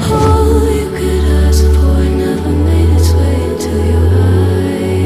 All you could ask for never made its way into your eyes.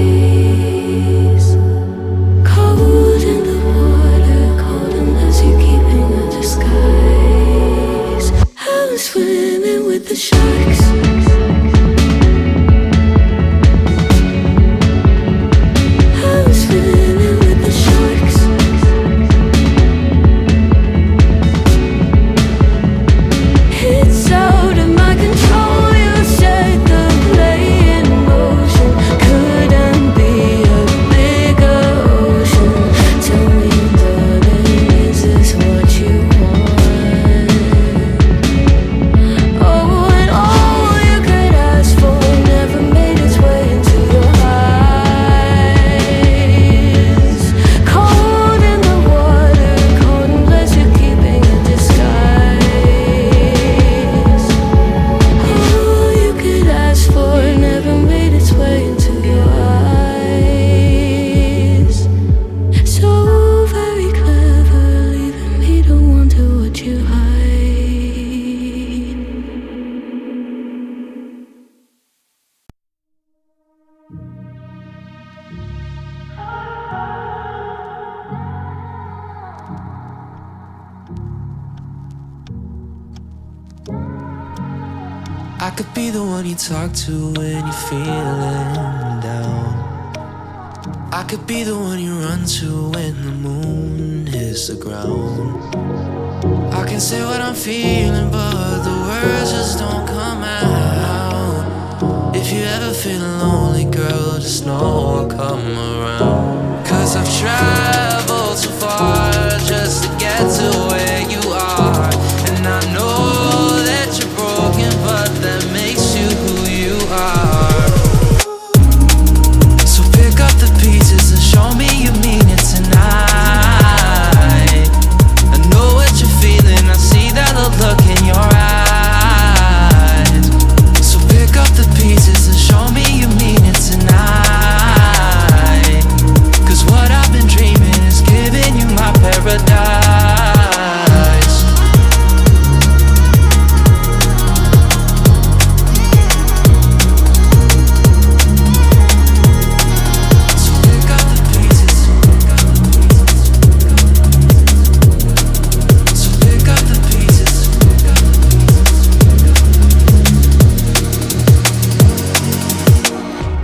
I could be the one you talk to when you're feeling down. I could be the one you run to when the moon hits the ground. I can say what I'm feeling, but the words just don't come out. If you ever feel lonely, girl, just know I'll come around. 'Cause I've traveled so far just to get to where you are. And I know that you're broken, but that makes you who you are. So pick up the pieces and show me you mean it tonight. I know what you're feeling, I see that look in your eyes. So pick up the pieces and show me you mean it tonight. 'Cause what I've been dreaming is giving you my paradise. So pick up the pieces. So pick up the pieces.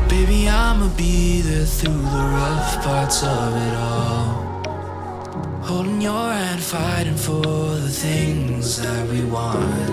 Baby, I'ma be there through the rough parts of it all. Holding your hand, fighting for the things that we want.